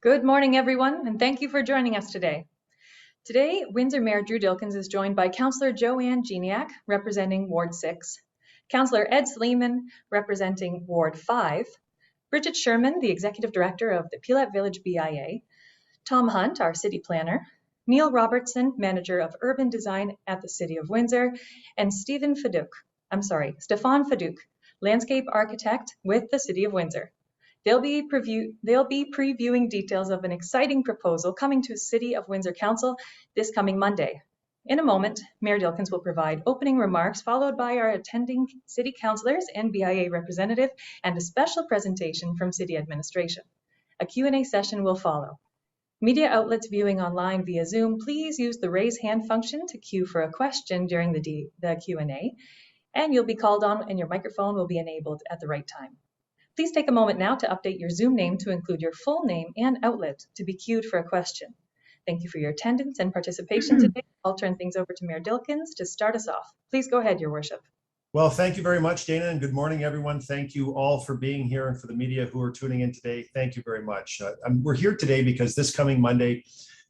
Good morning, everyone, and thank you for joining us today. Today, Windsor Mayor Drew Dilkens is joined by Councillor Joanne Geniak, representing Ward 6, Councillor Ed Sleeman, representing Ward 5, Bridget Sherman, the Executive Director of the Pillette Village BIA, Tom Hunt, our City Planner, Neil Robertson, Manager of Urban Design at the City of Windsor, and Stefan Fadouk, Landscape Architect with the City of Windsor. They'll be previewing details of an exciting proposal coming to City of Windsor Council this coming Monday. In a moment, Mayor Dilkens will provide opening remarks, followed by our attending City Councillors and BIA representative, and a special presentation from City Administration. A Q&A session will follow. Media outlets viewing online via Zoom, please use the raise hand function to queue for a question during the Q&A, and you'll be called on and your microphone will be enabled at the right time. Please take a moment now to update your Zoom name to include your full name and outlet to be queued for a question. Thank you for your attendance and participation today. I'll turn things over to Mayor Dilkens to start us off. Please go ahead, Your Worship. Well, thank you very much, Dana, and good morning, everyone. Thank you all for being here, and for the media who are tuning in today, thank you very much. We're here today because this coming Monday,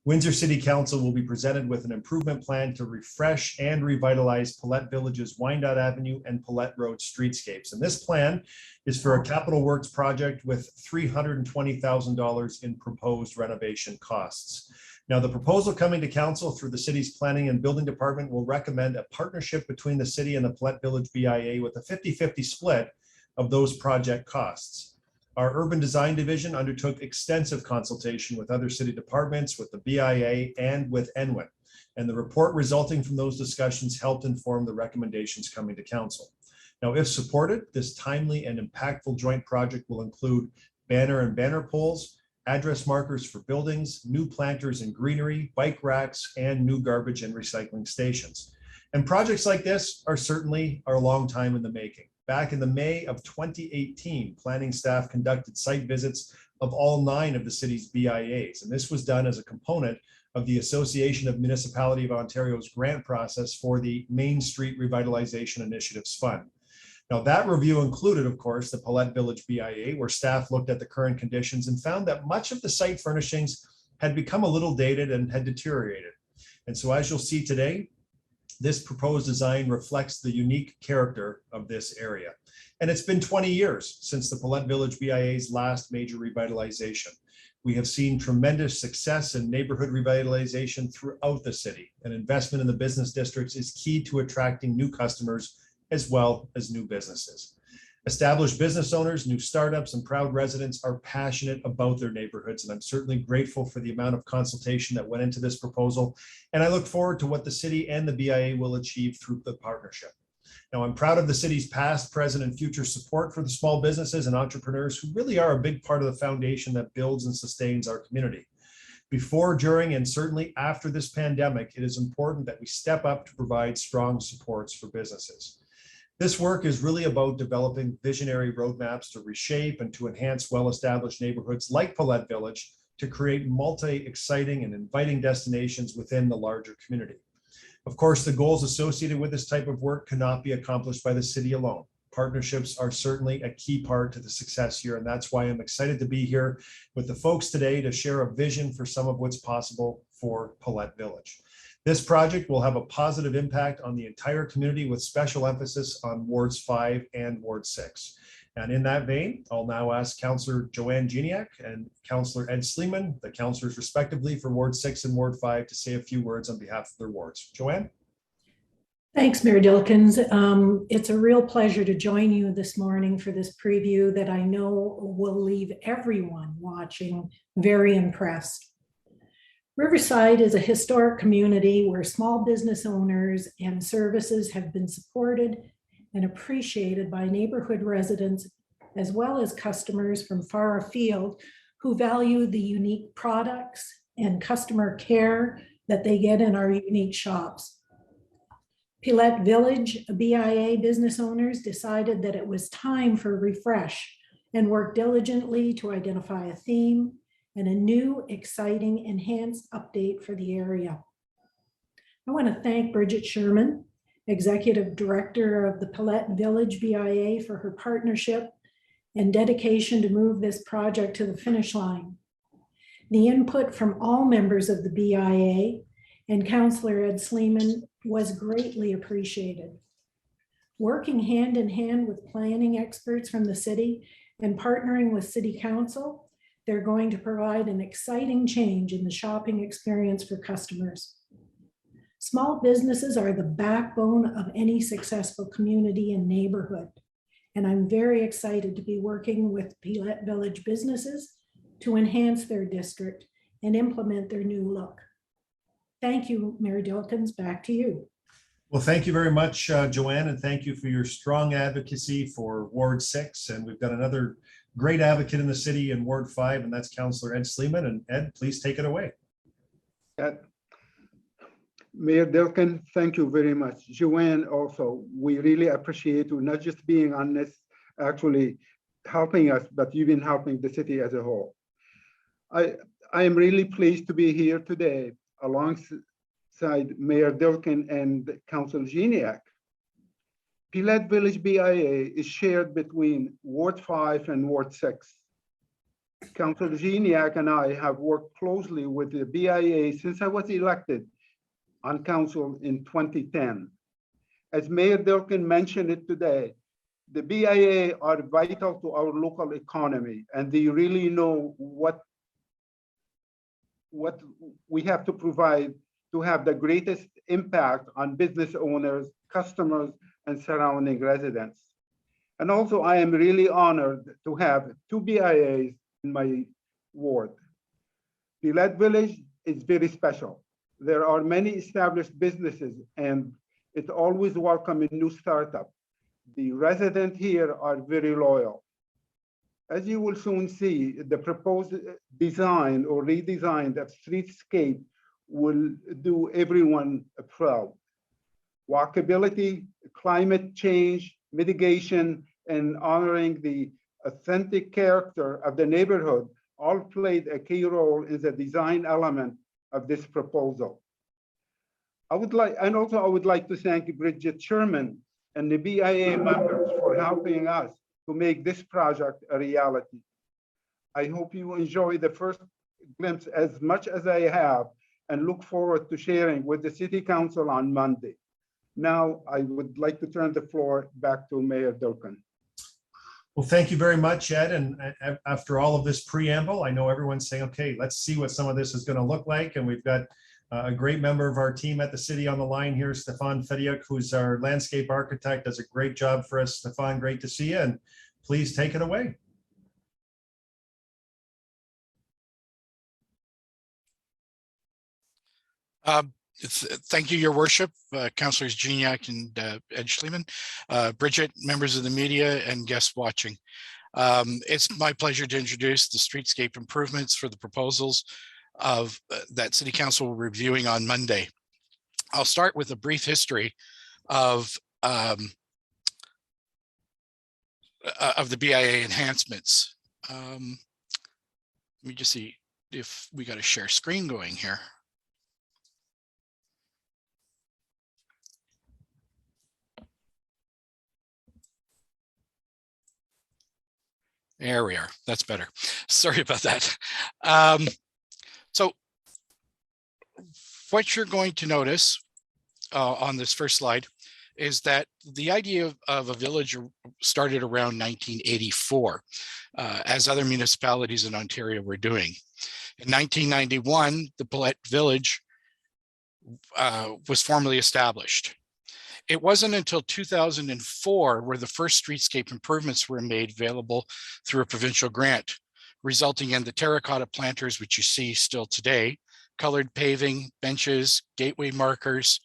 Windsor City Council will be presented with an improvement plan to refresh and revitalize Pillette Village's Wyandotte Avenue and Pillette Road streetscapes. And this plan is for a capital works project with $320,000 in proposed renovation costs. Now, the proposal coming to council through the city's planning and building department will recommend a partnership between the city and the Pillette Village BIA with a 50-50 split of those project costs. Our urban design division undertook extensive consultation with other city departments, with the BIA, and with ENWIN. And the report resulting from those discussions helped inform the recommendations coming to council. Now, if supported, this timely and impactful joint project will include banner poles, address markers for buildings, new planters and greenery, bike racks, and new garbage and recycling stations. And projects like this are certainly a long time in the making. Back in the May of 2018, planning staff conducted site visits of all 9 of the city's BIAs. And this was done as a component of the Association of Municipality of Ontario's grant process for the Main Street Revitalization Initiatives Fund. Now, that review included, of course, the Pillette Village BIA, where staff looked at the current conditions and found that much of the site furnishings had become a little dated and had deteriorated. And so, as you'll see today, this proposed design reflects the unique character of this area. And it's been 20 years since the Pillette Village BIA's last major revitalization. We have seen tremendous success in neighborhood revitalization throughout the city, and investment in the business districts is key to attracting new customers as well as new businesses. Established business owners, new startups, and proud residents are passionate about their neighborhoods, and I'm certainly grateful for the amount of consultation that went into this proposal, and I look forward to what the city and the BIA will achieve through the partnership. Now, I'm proud of the city's past, present, and future support for the small businesses and entrepreneurs who really are a big part of the foundation that builds and sustains our community. Before, during, and certainly after this pandemic, it is important that we step up to provide strong supports for businesses. This work is really about developing visionary roadmaps to reshape and to enhance well-established neighborhoods like Pillette Village to create multi-exciting and inviting destinations within the larger community. Of course, the goals associated with this type of work cannot be accomplished by the city alone. Partnerships are certainly a key part to the success here, and that's why I'm excited to be here with the folks today to share a vision for some of what's possible for Pillette Village. This project will have a positive impact on the entire community with special emphasis on Wards 5 and Ward 6. And in that vein, I'll now ask Councillor Joanne Geniak and Councillor Ed Sleeman, the councillors respectively for Ward 6 and Ward 5, to say a few words on behalf of their wards. Joanne? Thanks, Mayor Dilkens. It's a real pleasure to join you this morning for this preview that I know will leave everyone watching very impressed. Riverside is a historic community where small business owners and services have been supported and appreciated by neighborhood residents, as well as customers from far afield who value the unique products and customer care that they get in our unique shops. Pillette Village BIA business owners decided that it was time for a refresh and worked diligently to identify a theme and a new, exciting, enhanced update for the area. I want to thank Bridget Sherman, Executive Director of the Pillette Village BIA, for her partnership and dedication to move this project to the finish line. The input from all members of the BIA and Councillor Ed Sleeman was greatly appreciated. Working hand in hand with planning experts from the city and partnering with City Council, they're going to provide an exciting change in the shopping experience for customers. Small businesses are the backbone of any successful community and neighborhood. And I'm very excited to be working with Pillette Village businesses to enhance their district and implement their new look. Thank you, Mayor Dilkens, back to you. Well, thank you very much, Joanne, and thank you for your strong advocacy for Ward 6. And we've got another great advocate in the city in Ward 5, and that's Councillor Ed Sleeman. And Ed, please take it away. Mayor Dilken, thank you very much. Joanne, also, we really appreciate you not just being on this, actually helping us, but you've been helping the city as a whole. I am really pleased to be here today alongside Mayor Dilken and Councilor Geniak. Pillette Village BIA is shared between Ward 5 and Ward 6. Councilor Geniak and I have worked closely with the BIA since I was elected on council in 2010. As Mayor Dilken mentioned it today, the BIA are vital to our local economy, and they really know what we have to provide to have the greatest impact on business owners, customers, and surrounding residents. And also, I am really honored to have two BIAs in my ward. Pillette Village is very special. There are many established businesses, and it's always welcome a new startup. The residents here are very loyal. As you will soon see, the proposed design or redesign of Streetscape will do everyone proud. Walkability, climate change, mitigation, and honoring the authentic character of the neighborhood all played a key role in the design element of this proposal. I would like to thank Bridget Sherman and the BIA members for helping us to make this project a reality. I hope you enjoy the first glimpse as much as I have and look forward to sharing with the City Council on Monday. Now, I would like to turn the floor back to Mayor Dilken. Well, thank you very much, Ed. And after all of this preamble, I know everyone's saying, okay, let's see what some of this is going to look like. And we've got a great member of our team at the city on the line here, Stefan Fediuk, who's our landscape architect, does a great job for us. Stefan, great to see you. And please take it away. Thank you, Your Worship, Councillors Geniak and Ed Schliemann, Bridget, members of the media, and guests watching. It's my pleasure to introduce the streetscape improvements for the proposals of that City Council reviewing on Monday. I'll start with a brief history of the BIA enhancements. Let me just see if we got a share screen going here. There we are. That's better. Sorry about that. So what you're going to notice on this first slide is that the idea of a village started around 1984, as other municipalities in Ontario were doing. In 1991, the Pillette Village was formally established. It wasn't until 2004 where the first streetscape improvements were made available through a provincial grant, resulting in the terracotta planters, which you see still today, colored paving, benches, gateway markers,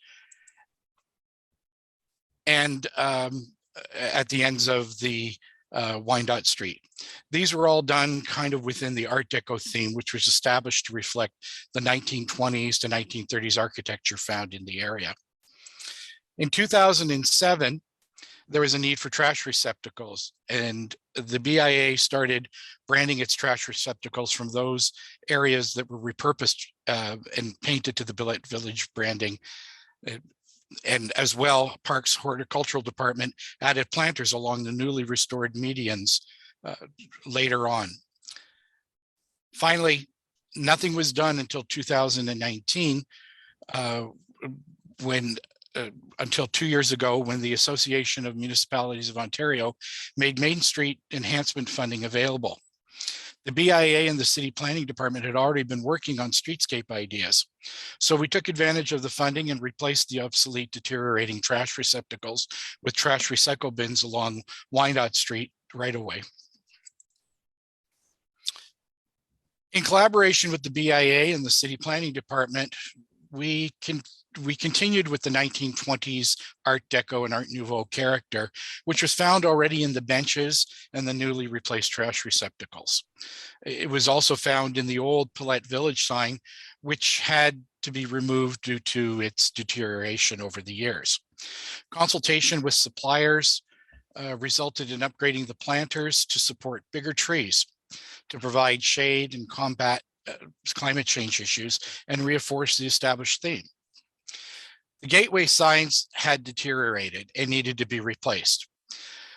and at the ends of the Wyandotte Street. These were all done kind of within the Art Deco theme, which was established to reflect the 1920s to 1930s architecture found in the area. In 2007, there was a need for trash receptacles, and the BIA started branding its trash receptacles from those areas that were repurposed and painted to the Pillette Village branding. And as well, Parks Horticultural Department added planters along the newly restored medians later on. Finally, Nothing was done until 2019, until 2 years ago, when the Association of Municipalities of Ontario made Main Street enhancement funding available. The BIA and the City Planning Department had already been working on streetscape ideas. So we took advantage of the funding and replaced the obsolete, deteriorating trash receptacles with trash recycle bins along Wyandotte Street right away. In collaboration with the BIA and the City Planning Department, we continued with the 1920s Art Deco and Art Nouveau character, which was found already in the benches and the newly replaced trash receptacles. It was also found in the old Pillette Village sign, which had to be removed due to its deterioration over the years. Consultation with suppliers resulted in upgrading the planters to support bigger trees, to provide shade and combat climate change issues and reinforce the established theme. The gateway signs had deteriorated and needed to be replaced.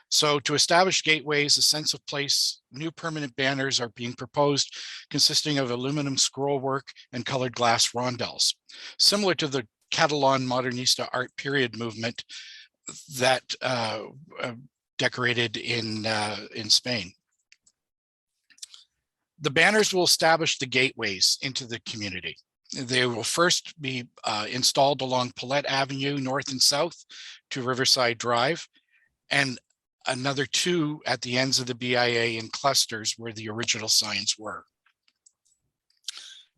So to establish gateways, a sense of place, new permanent banners are being proposed, consisting of aluminum scrollwork and colored glass rondelles, similar to the Catalan Modernista art period movement that decorated in Spain. The banners will establish the gateways into the community. They will first be installed along Pillette Avenue, north and south to Riverside Drive, and another 2 at the ends of the BIA in clusters where the original signs were.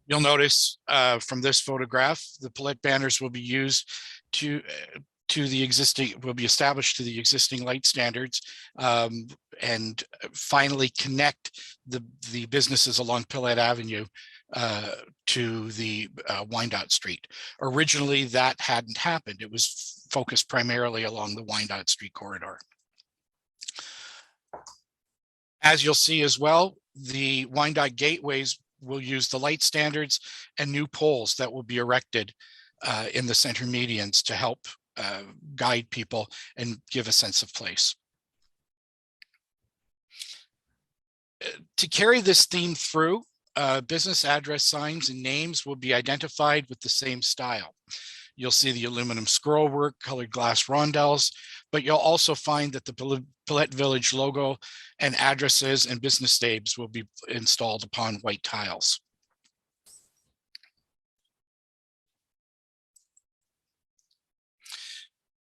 You'll notice from this photograph, the Pillette banners will be used will be established to the existing light standards, and finally connect the businesses along Pillette Avenue to the Wyandotte Street. Originally, that hadn't happened. It was focused primarily along the Wyandotte Street corridor. As you'll see as well, the Wyandotte gateways will use the light standards and new poles that will be erected in the center medians to help guide people and give a sense of place. To carry this theme through, business address signs and names will be identified with the same style. You'll see the aluminum scrollwork, colored glass rondelles, but you'll also find that the Pillette Village logo and addresses and business names will be installed upon white tiles.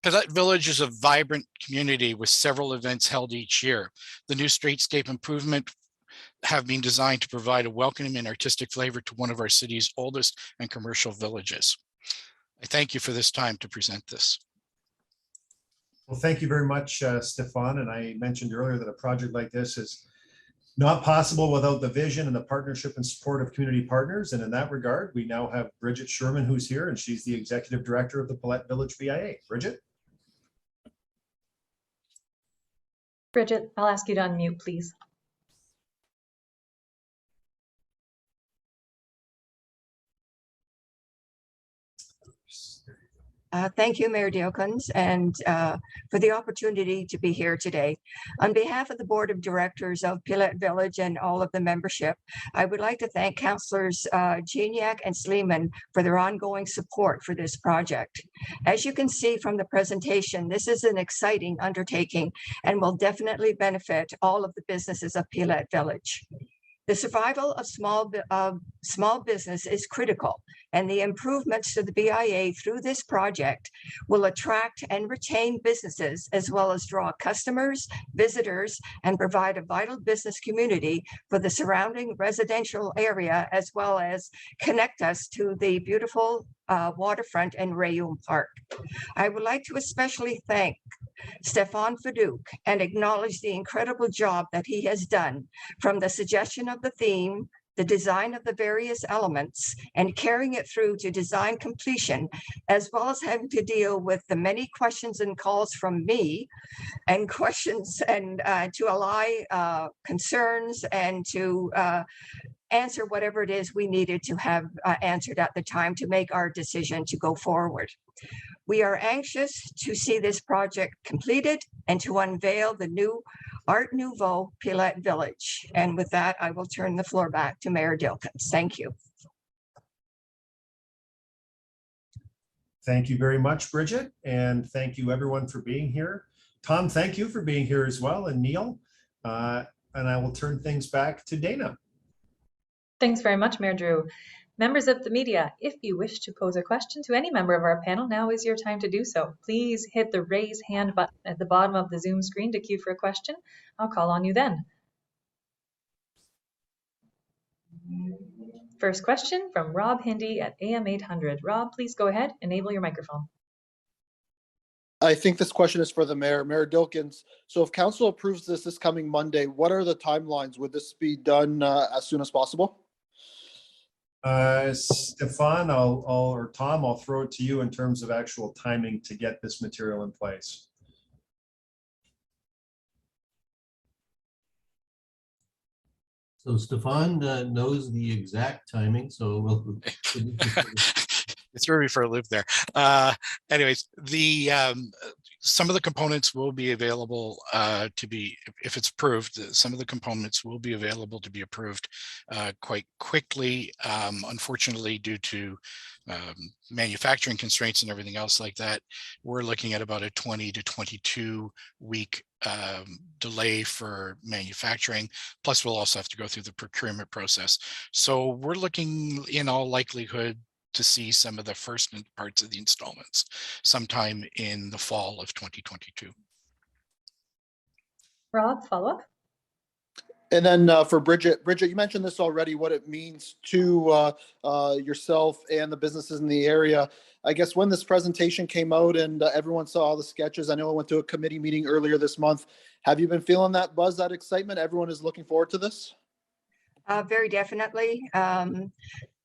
Pillette Village is a vibrant community with several events held each year. The new streetscape improvement have been designed to provide a welcoming and artistic flavor to one of our city's oldest and commercial villages. I thank you for this time to present this. Well, thank you very much, Stefan. And I mentioned earlier that a project like this is not possible without the vision and the partnership and support of community partners. And in that regard, we now have Bridget Sherman, who's here, and she's the Executive Director of the Pillette Village BIA. Bridget? Bridget, I'll ask you to unmute, please. Thank you, Mayor Dilkens, and for the opportunity to be here today. On behalf of the Board of Directors of Pillette Village and all of the membership, I would like to thank Councillors Gignac and Sleeman for their ongoing support for this project. As you can see from the presentation, this is an exciting undertaking and will definitely benefit all of the businesses of Pillette Village. The survival of small business is critical, and the improvements to the BIA through this project will attract and retain businesses, as well as draw customers, visitors, and provide a vital business community for the surrounding residential area, as well as connect us to the beautiful waterfront and Rayoum Park. I would like to especially thank Stefan Fadouk and acknowledge the incredible job that he has done, from the suggestion of the theme, the design of the various elements, and carrying it through to design completion, as well as having to deal with the many questions and calls from me and questions and to allay concerns and to answer whatever it is we needed to have answered at the time to make our decision to go forward. We are anxious to see this project completed and to unveil the new Art Nouveau Pillette Village. And with that, I will turn the floor back to Mayor Dilkens. Thank you. Thank you very much, Bridget, and thank you everyone for being here. Tom, thank you for being here as well, and Neil. And I will turn things back to Dana. Thanks very much, Mayor Drew. Members of the media, if you wish to pose a question to any member of our panel, now is your time to do so. Please hit the raise hand button at the bottom of the Zoom screen to queue for a question. I'll call on you then. First question from Rob Hindy at AM 800. Rob, please go ahead, enable your microphone. I think this question is for the mayor, Mayor Dilkens. So if council approves this coming Monday, what are the timelines? Would this be done as soon as possible? Stefan, or Tom, I'll throw it to you in terms of actual timing to get this material in place. So Stefan knows the exact timing, so we'll. It's really for a loop there. Anyways, some of the components will be available to be, if it's approved, some of the components will be available to be approved quite quickly. Unfortunately, due to manufacturing constraints and everything else like that, we're looking at about a 20 to 22 week delay for manufacturing. Plus, we'll also have to go through the procurement process. So we're looking, in all likelihood, to see some of the first parts of the installments sometime in the fall of 2022. Rob, follow up? And then for Bridget, you mentioned this already, what it means to yourself and the businesses in the area. I guess when this presentation came out and everyone saw all the sketches, I know I went to a committee meeting earlier this month. Have you been feeling that buzz, that excitement? Everyone is looking forward to this? Very definitely.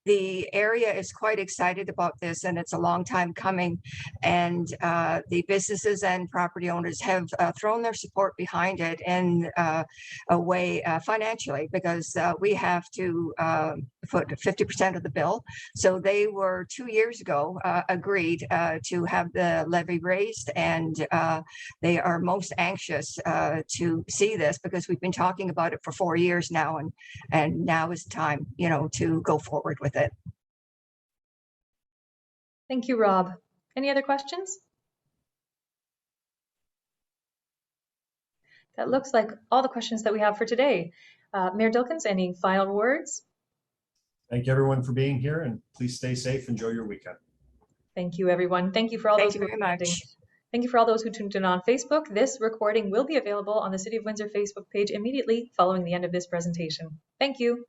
The area is quite excited about this, and it's a long time coming. And the businesses and property owners have thrown their support behind it in a way financially, because we have to put 50% of the bill. So they were 2 years ago agreed to have the levy raised, and they are most anxious to see this, because we've been talking about it for 4 years now, and now is the time, to go forward with it. Thank you, Rob. Any other questions? That looks like all the questions that we have for today. Mayor Dilkens, any final words? Thank you everyone for being here, and please stay safe. Enjoy your weekend. Thank you, everyone. Thank you for all those who very much. Thank you for all those who tuned in on Facebook. This recording will be available on the City of Windsor Facebook page immediately following the end of this presentation. Thank you.